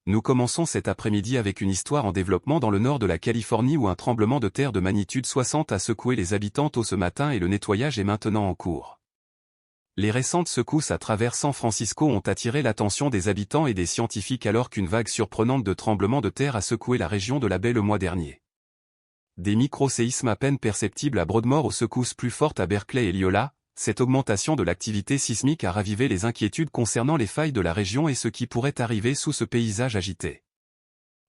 Nous commençons cet après-midi avec une histoire en développement dans le nord de la Californie où un tremblement de terre de magnitude 60 a secoué les habitants tôt ce matin et le nettoyage est maintenant en cours. Les récentes secousses à travers San Francisco ont attiré l'attention des habitants et des scientifiques alors qu'une vague surprenante de tremblements de terre a secoué la région de la baie le mois dernier. Des micro-séismes à peine perceptibles à Broadmoor aux secousses plus fortes à Berkeley et Leola, cette augmentation de l'activité sismique a ravivé les inquiétudes concernant les failles de la région et ce qui pourrait arriver sous ce paysage agité.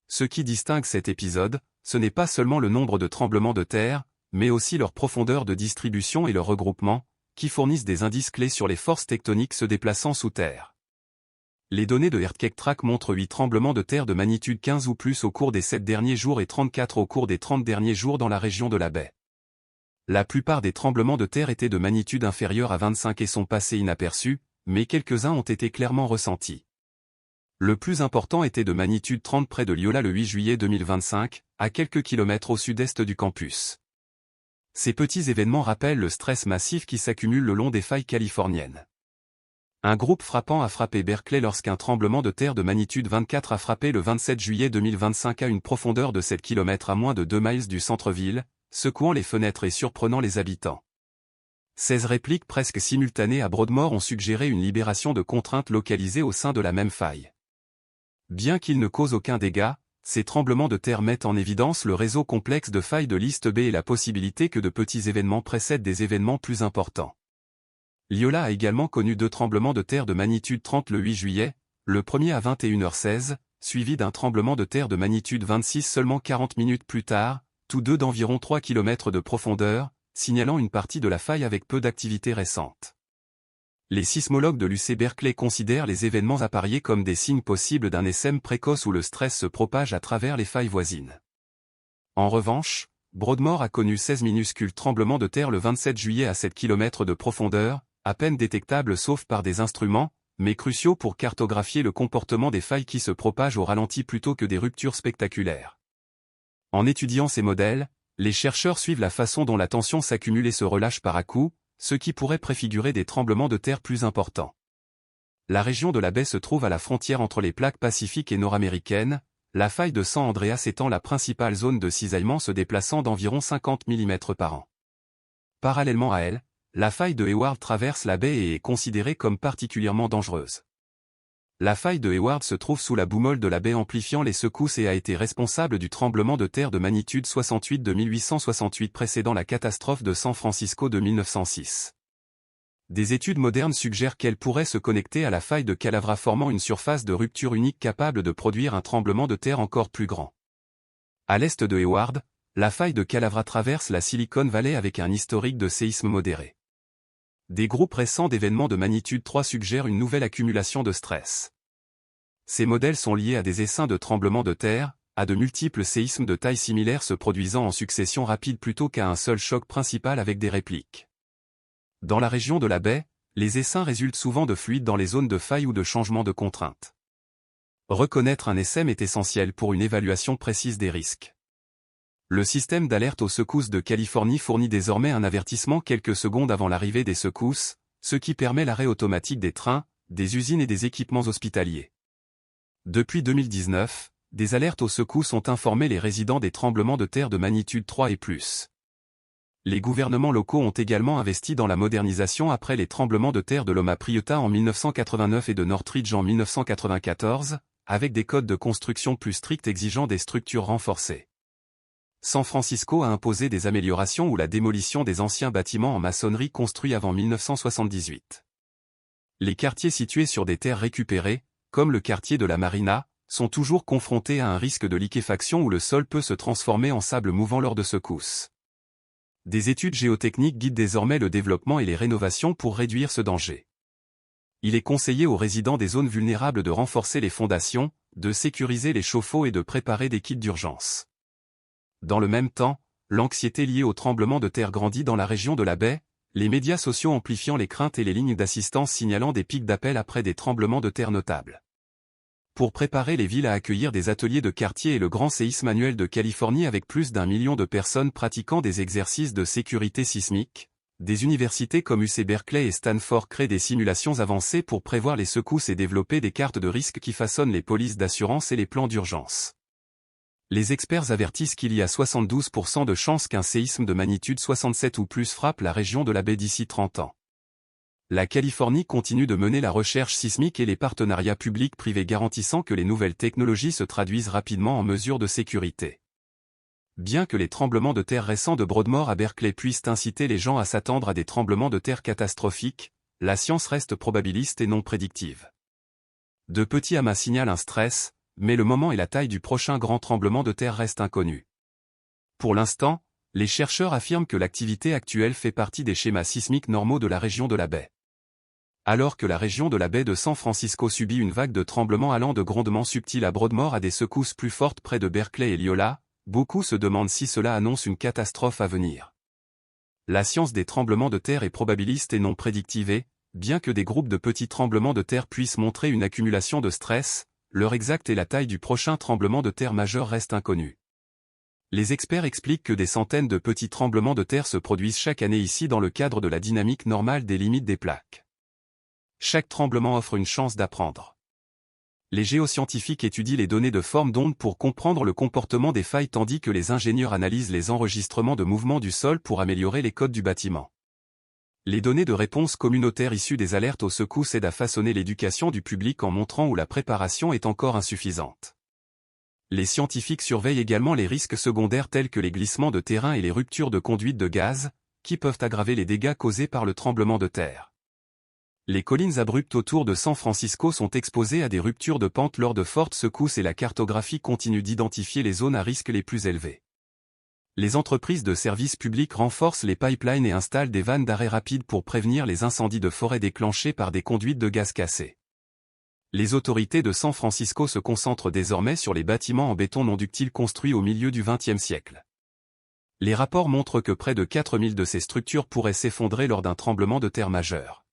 Ce qui distingue cet épisode, ce n'est pas seulement le nombre de tremblements de terre, mais aussi leur profondeur de distribution et leur regroupement, qui fournissent des indices clés sur les forces tectoniques se déplaçant sous terre. Les données de EarthQuakeTrack montrent 8 tremblements de terre de magnitude 15 ou plus au cours des 7 derniers jours et 34 au cours des 30 derniers jours dans la région de la baie. La plupart des tremblements de terre étaient de magnitude inférieure à 25 et sont passés inaperçus, mais quelques-uns ont été clairement ressentis. Le plus important était de magnitude 30 près de Leola le 8 juillet 2025, à quelques kilomètres au sud-est du campus. Ces petits événements rappellent le stress massif qui s'accumule le long des failles californiennes. Un groupe frappant a frappé Berkeley lorsqu'un tremblement de terre de magnitude 24 a frappé le 27 juillet 2025 à une profondeur de 7 km à moins de 2 miles du centre-ville, secouant les fenêtres et surprenant les habitants. 16 répliques presque simultanées à Broadmoor ont suggéré une libération de contraintes localisées au sein de la même faille. Bien qu'ils ne causent aucun dégât, ces tremblements de terre mettent en évidence le réseau complexe de failles de liste B et la possibilité que de petits événements précèdent des événements plus importants. Leola a également connu 2 tremblements de terre de magnitude 30 le 8 juillet, le premier à 21h16, suivi d'un tremblement de terre de magnitude 26 seulement 40 minutes plus tard, tous deux d'environ 3 km de profondeur, signalant une partie de la faille avec peu d'activité récente. Les sismologues de l'UC Berkeley considèrent les événements appariés comme des signes possibles d'un SM précoce où le stress se propage à travers les failles voisines. En revanche, Broadmoor a connu 16 minuscules tremblements de terre le 27 juillet à 7 km de profondeur, à peine détectables sauf par des instruments, mais cruciaux pour cartographier le comportement des failles qui se propagent au ralenti plutôt que des ruptures spectaculaires. En étudiant ces modèles, les chercheurs suivent la façon dont la tension s'accumule et se relâche par à-coups, ce qui pourrait préfigurer des tremblements de terre plus importants. La région de la baie se trouve à la frontière entre les plaques pacifiques et nord-américaines, la faille de San Andreas étant la principale zone de cisaillement se déplaçant d'environ 50 mm par an. Parallèlement à elle, la faille de Hayward traverse la baie et est considérée comme particulièrement dangereuse. La faille de Hayward se trouve sous la boumole de la baie amplifiant les secousses et a été responsable du tremblement de terre de magnitude 68 de 1868 précédant la catastrophe de San Francisco de 1906. Des études modernes suggèrent qu'elle pourrait se connecter à la faille de Calavra formant une surface de rupture unique capable de produire un tremblement de terre encore plus grand. À l'est de Hayward, la faille de Calavra traverse la Silicon Valley avec un historique de séisme modéré. Des groupes récents d'événements de magnitude 3 suggèrent une nouvelle accumulation de stress. Ces modèles sont liés à des essaims de tremblements de terre, à de multiples séismes de taille similaire se produisant en succession rapide plutôt qu'à un seul choc principal avec des répliques. Dans la région de la baie, les essaims résultent souvent de fluides dans les zones de faille ou de changement de contrainte. Reconnaître un SM est essentiel pour une évaluation précise des risques. Le système d'alerte aux secousses de Californie fournit désormais un avertissement quelques secondes avant l'arrivée des secousses, ce qui permet l'arrêt automatique des trains, des usines et des équipements hospitaliers. Depuis 2019, des alertes aux secousses ont informé les résidents des tremblements de terre de magnitude 3 et plus. Les gouvernements locaux ont également investi dans la modernisation après les tremblements de terre de Loma Prieta en 1989 et de Northridge en 1994, avec des codes de construction plus stricts exigeant des structures renforcées. San Francisco a imposé des améliorations ou la démolition des anciens bâtiments en maçonnerie construits avant 1978. Les quartiers situés sur des terres récupérées, comme le quartier de la Marina, sont toujours confrontés à un risque de liquéfaction où le sol peut se transformer en sable mouvant lors de secousses. Des études géotechniques guident désormais le développement et les rénovations pour réduire ce danger. Il est conseillé aux résidents des zones vulnérables de renforcer les fondations, de sécuriser les chauffe-eau et de préparer des kits d'urgence. Dans le même temps, l'anxiété liée au tremblement de terre grandit dans la région de la baie, les médias sociaux amplifiant les craintes et les lignes d'assistance signalant des pics d'appel après des tremblements de terre notables. Pour préparer les villes à accueillir des ateliers de quartier et le grand séisme annuel de Californie avec plus d'1 million de personnes pratiquant des exercices de sécurité sismique, Des universités comme UC Berkeley et Stanford créent des simulations avancées pour prévoir les secousses et développer des cartes de risque qui façonnent les polices d'assurance et les plans d'urgence. Les experts avertissent qu'il y a 72% de chances qu'un séisme de magnitude 67 ou plus frappe la région de la baie d'ici 30 ans. La Californie continue de mener la recherche sismique et les partenariats publics-privés garantissant que les nouvelles technologies se traduisent rapidement en mesures de sécurité. Bien que les tremblements de terre récents de Broadmoor à Berkeley puissent inciter les gens à s'attendre à des tremblements de terre catastrophiques, la science reste probabiliste et non prédictive. De petits amas signalent un stress, mais le moment et la taille du prochain grand tremblement de terre restent inconnus. Pour l'instant, les chercheurs affirment que l'activité actuelle fait partie des schémas sismiques normaux de la région de la baie. Alors que la région de la baie de San Francisco subit une vague de tremblements allant de grondements subtils à Broadmoor à des secousses plus fortes près de Berkeley et Loyola, beaucoup se demandent si cela annonce une catastrophe à venir. La science des tremblements de terre est probabiliste et non prédictive et, bien que des groupes de petits tremblements de terre puissent montrer une accumulation de stress, l'heure exacte et la taille du prochain tremblement de terre majeur restent inconnus. Les experts expliquent que des centaines de petits tremblements de terre se produisent chaque année ici dans le cadre de la dynamique normale des limites des plaques. Chaque tremblement offre une chance d'apprendre. Les géoscientifiques étudient les données de forme d'ondes pour comprendre le comportement des failles tandis que les ingénieurs analysent les enregistrements de mouvements du sol pour améliorer les codes du bâtiment. Les données de réponse communautaire issues des alertes aux secousses aident à façonner l'éducation du public en montrant où la préparation est encore insuffisante. Les scientifiques surveillent également les risques secondaires tels que les glissements de terrain et les ruptures de conduites de gaz, qui peuvent aggraver les dégâts causés par le tremblement de terre. Les collines abruptes autour de San Francisco sont exposées à des ruptures de pente lors de fortes secousses et la cartographie continue d'identifier les zones à risque les plus élevées. Les entreprises de services publics renforcent les pipelines et installent des vannes d'arrêt rapide pour prévenir les incendies de forêt déclenchés par des conduites de gaz cassées. Les autorités de San Francisco se concentrent désormais sur les bâtiments en béton non ductile construits au milieu du XXe siècle. Les rapports montrent que près de 4000 de ces structures pourraient s'effondrer lors d'un tremblement de terre majeur.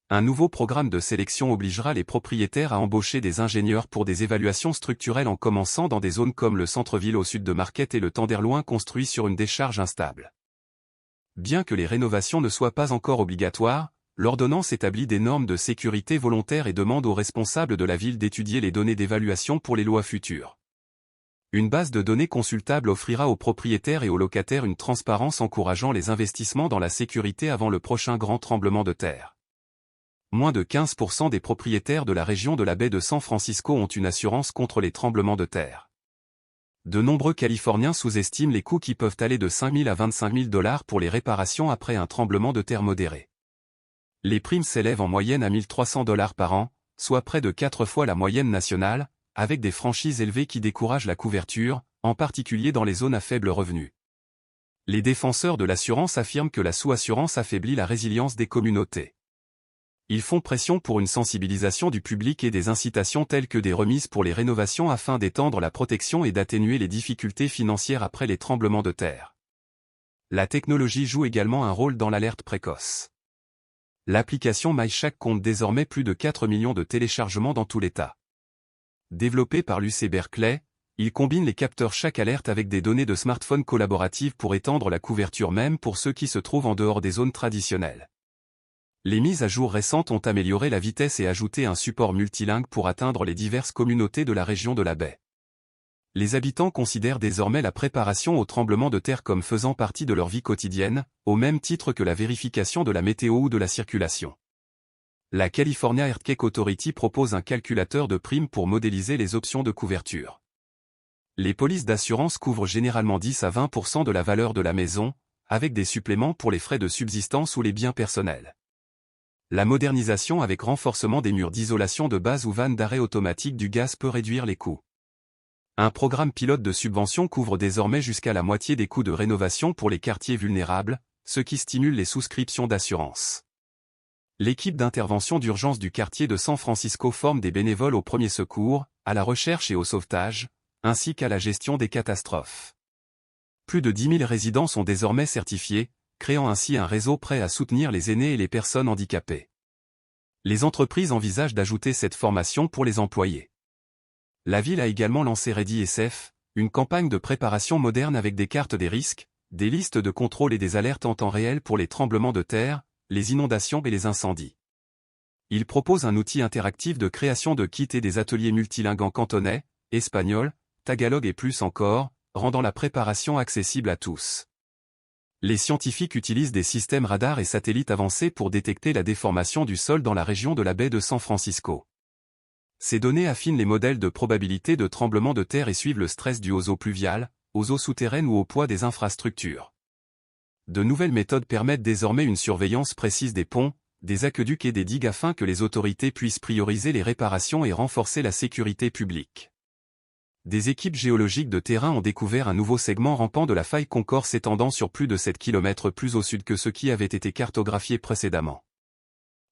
Un nouveau programme de sélection obligera les propriétaires à embaucher des ingénieurs pour des évaluations structurelles en commençant dans des zones comme le centre-ville au sud de Marquette et le Tenderloin construit sur une décharge instable. Bien que les rénovations ne soient pas encore obligatoires, l'ordonnance établit des normes de sécurité volontaires et demande aux responsables de la ville d'étudier les données d'évaluation pour les lois futures. Une base de données consultable offrira aux propriétaires et aux locataires une transparence encourageant les investissements dans la sécurité avant le prochain grand tremblement de terre. Moins de 15% des propriétaires de la région de la baie de San Francisco ont une assurance contre les tremblements de terre. De nombreux Californiens sous-estiment les coûts qui peuvent aller de 5 000 à 25 000 $ pour les réparations après un tremblement de terre modéré. Les primes s'élèvent en moyenne à 1 300 $ par an, soit près de 4 fois la moyenne nationale, avec des franchises élevées qui découragent la couverture, en particulier dans les zones à faible revenu. Les défenseurs de l'assurance affirment que la sous-assurance affaiblit la résilience des communautés. Ils font pression pour une sensibilisation du public et des incitations telles que des remises pour les rénovations afin d'étendre la protection et d'atténuer les difficultés financières après les tremblements de terre. La technologie joue également un rôle dans l'alerte précoce. L'application MyShack compte désormais plus de 4 millions de téléchargements dans tout l'État. Développé par l'UC Berkeley, il combine les capteurs Shack Alert avec des données de smartphone collaboratives pour étendre la couverture même pour ceux qui se trouvent en dehors des zones traditionnelles. Les mises à jour récentes ont amélioré la vitesse et ajouté un support multilingue pour atteindre les diverses communautés de la région de la baie. Les habitants considèrent désormais la préparation au tremblement de terre comme faisant partie de leur vie quotidienne, au même titre que la vérification de la météo ou de la circulation. La California Earthquake Authority propose un calculateur de primes pour modéliser les options de couverture. Les polices d'assurance couvrent généralement 10 à 20% de la valeur de la maison, avec des suppléments pour les frais de subsistance ou les biens personnels. La modernisation avec renforcement des murs d'isolation de base ou vannes d'arrêt automatique du gaz peut réduire les coûts. Un programme pilote de subvention couvre désormais jusqu'à la moitié des coûts de rénovation pour les quartiers vulnérables, ce qui stimule les souscriptions d'assurance. L'équipe d'intervention d'urgence du quartier de San Francisco forme des bénévoles aux premiers secours, à la recherche et au sauvetage, ainsi qu'à la gestion des catastrophes. Plus de 10 000 résidents sont désormais certifiés, créant ainsi un réseau prêt à soutenir les aînés et les personnes handicapées. Les entreprises envisagent d'ajouter cette formation pour les employés. La ville a également lancé Ready SF, une campagne de préparation moderne avec des cartes des risques, des listes de contrôle et des alertes en temps réel pour les tremblements de terre, les inondations et les incendies. Il propose un outil interactif de création de kits et des ateliers multilingues en cantonais, espagnol, tagalog et plus encore, rendant la préparation accessible à tous. Les scientifiques utilisent des systèmes radars et satellites avancés pour détecter la déformation du sol dans la région de la baie de San Francisco. Ces données affinent les modèles de probabilité de tremblement de terre et suivent le stress dû aux eaux pluviales, aux eaux souterraines ou au poids des infrastructures. De nouvelles méthodes permettent désormais une surveillance précise des ponts, des aqueducs et des digues afin que les autorités puissent prioriser les réparations et renforcer la sécurité publique. Des équipes géologiques de terrain ont découvert un nouveau segment rampant de la faille Concorde s'étendant sur plus de 7 km plus au sud que ce qui avait été cartographié précédemment.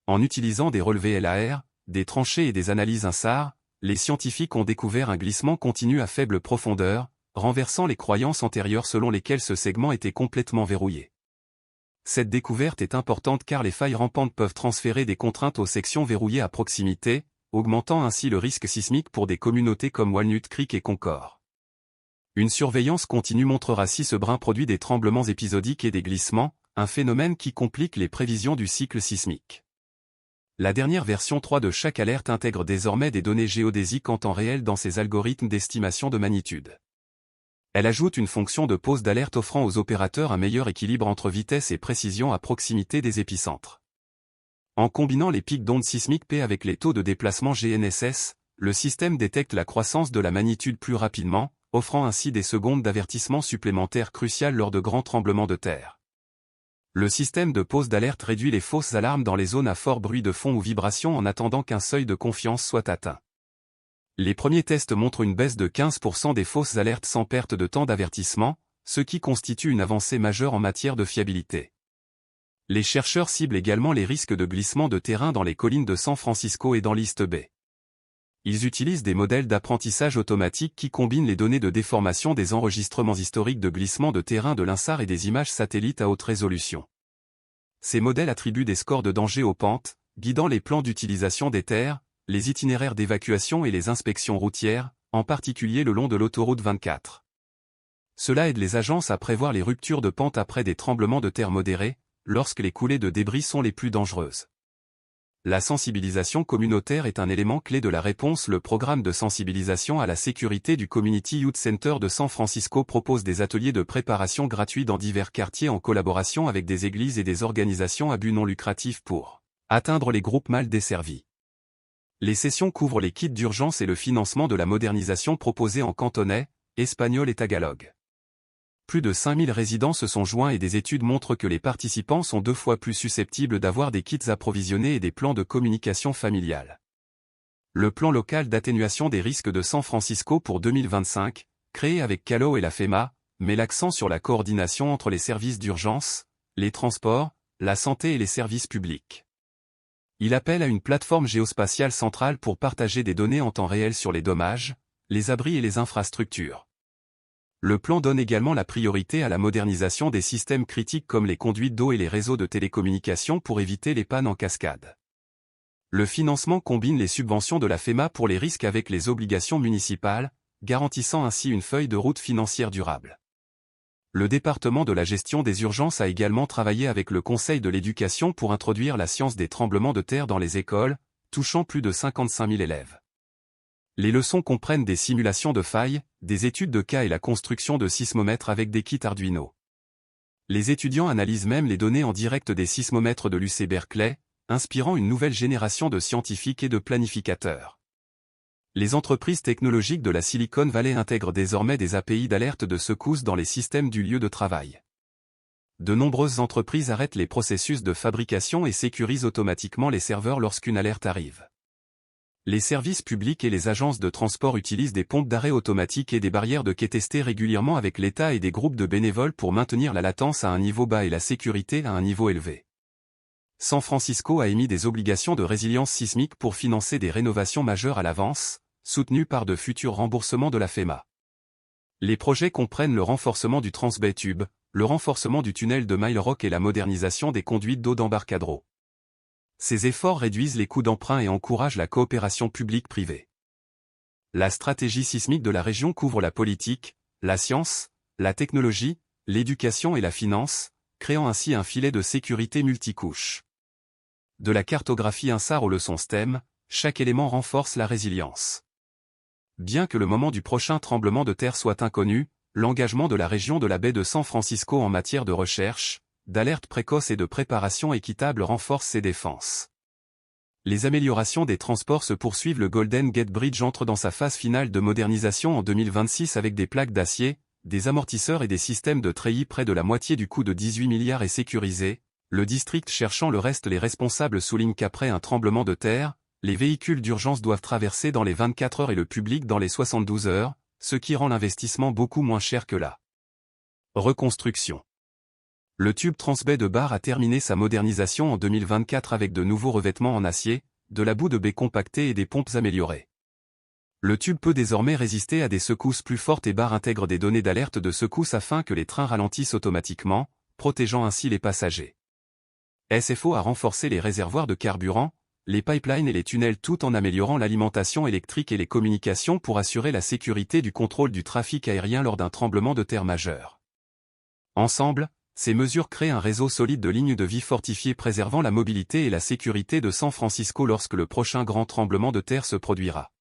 En utilisant des relevés LAR, des tranchées et des analyses INSAR, les scientifiques ont découvert un glissement continu à faible profondeur, renversant les croyances antérieures selon lesquelles ce segment était complètement verrouillé. Cette découverte est importante car les failles rampantes peuvent transférer des contraintes aux sections verrouillées à proximité, augmentant ainsi le risque sismique pour des communautés comme Walnut Creek et Concord. Une surveillance continue montrera si ce brin produit des tremblements épisodiques et des glissements, un phénomène qui complique les prévisions du cycle sismique. La dernière version 3 de chaque alerte intègre désormais des données géodésiques en temps réel dans ses algorithmes d'estimation de magnitude. Elle ajoute une fonction de pause d'alerte offrant aux opérateurs un meilleur équilibre entre vitesse et précision à proximité des épicentres. En combinant les pics d'ondes sismiques P avec les taux de déplacement GNSS, le système détecte la croissance de la magnitude plus rapidement, offrant ainsi des secondes d'avertissement supplémentaires cruciales lors de grands tremblements de terre. Le système de pause d'alerte réduit les fausses alarmes dans les zones à fort bruit de fond ou vibration en attendant qu'un seuil de confiance soit atteint. Les premiers tests montrent une baisse de 15% des fausses alertes sans perte de temps d'avertissement, ce qui constitue une avancée majeure en matière de fiabilité. Les chercheurs ciblent également les risques de glissement de terrain dans les collines de San Francisco et dans l'East Bay. Ils utilisent des modèles d'apprentissage automatique qui combinent les données de déformation des enregistrements historiques de glissement de terrain de l'INSAR et des images satellites à haute résolution. Ces modèles attribuent des scores de danger aux pentes, guidant les plans d'utilisation des terres, les itinéraires d'évacuation et les inspections routières, en particulier le long de l'autoroute 24. Cela aide les agences à prévoir les ruptures de pente après des tremblements de terre modérés, lorsque les coulées de débris sont les plus dangereuses. La sensibilisation communautaire est un élément clé de la réponse. Le programme de sensibilisation à la sécurité du Community Youth Center de San Francisco propose des ateliers de préparation gratuits dans divers quartiers en collaboration avec des églises et des organisations à but non lucratif pour atteindre les groupes mal desservis. Les sessions couvrent les kits d'urgence et le financement de la modernisation proposée en cantonais, espagnol et tagalog. Plus de 5000 résidents se sont joints et des études montrent que les participants sont 2 fois plus susceptibles d'avoir des kits approvisionnés et des plans de communication familiale. Le plan local d'atténuation des risques de San Francisco pour 2025, créé avec CALO et la FEMA, met l'accent sur la coordination entre les services d'urgence, les transports, la santé et les services publics. Il appelle à une plateforme géospatiale centrale pour partager des données en temps réel sur les dommages, les abris et les infrastructures. Le plan donne également la priorité à la modernisation des systèmes critiques comme les conduites d'eau et les réseaux de télécommunications pour éviter les pannes en cascade. Le financement combine les subventions de la FEMA pour les risques avec les obligations municipales, garantissant ainsi une feuille de route financière durable. Le département de la gestion des urgences a également travaillé avec le Conseil de l'éducation pour introduire la science des tremblements de terre dans les écoles, touchant plus de 55 000 élèves. Les leçons comprennent des simulations de failles, des études de cas et la construction de sismomètres avec des kits Arduino. Les étudiants analysent même les données en direct des sismomètres de l'UC Berkeley, inspirant une nouvelle génération de scientifiques et de planificateurs. Les entreprises technologiques de la Silicon Valley intègrent désormais des API d'alerte de secousses dans les systèmes du lieu de travail. De nombreuses entreprises arrêtent les processus de fabrication et sécurisent automatiquement les serveurs lorsqu'une alerte arrive. Les services publics et les agences de transport utilisent des pompes d'arrêt automatiques et des barrières de quai testées régulièrement avec l'État et des groupes de bénévoles pour maintenir la latence à un niveau bas et la sécurité à un niveau élevé. San Francisco a émis des obligations de résilience sismique pour financer des rénovations majeures à l'avance, soutenues par de futurs remboursements de la FEMA. Les projets comprennent le renforcement du Transbay Tube, le renforcement du tunnel de Mile Rock et la modernisation des conduites d'eau d'Embarcadero. Ces efforts réduisent les coûts d'emprunt et encouragent la coopération publique-privée. La stratégie sismique de la région couvre la politique, la science, la technologie, l'éducation et la finance, créant ainsi un filet de sécurité multicouche. De la cartographie INSAR aux leçons STEM, chaque élément renforce la résilience. Bien que le moment du prochain tremblement de terre soit inconnu, l'engagement de la région de la baie de San Francisco en matière de recherche, d'alerte précoce et de préparation équitable renforce ses défenses. Les améliorations des transports se poursuivent. Le Golden Gate Bridge entre dans sa phase finale de modernisation en 2026 avec des plaques d'acier, des amortisseurs et des systèmes de treillis. Près de la moitié du coût de 18 milliards est sécurisé. Le district cherchant le reste. Les responsables soulignent qu'après un tremblement de terre, les véhicules d'urgence doivent traverser dans les 24 heures et le public dans les 72 heures, ce qui rend l'investissement beaucoup moins cher que la reconstruction. Le tube Transbaie de Barre a terminé sa modernisation en 2024 avec de nouveaux revêtements en acier, de la boue de baie compactée et des pompes améliorées. Le tube peut désormais résister à des secousses plus fortes et Barre intègre des données d'alerte de secousse afin que les trains ralentissent automatiquement, protégeant ainsi les passagers. SFO a renforcé les réservoirs de carburant, les pipelines et les tunnels tout en améliorant l'alimentation électrique et les communications pour assurer la sécurité du contrôle du trafic aérien lors d'un tremblement de terre majeur. Ensemble, ces mesures créent un réseau solide de lignes de vie fortifiées préservant la mobilité et la sécurité de San Francisco lorsque le prochain grand tremblement de terre se produira.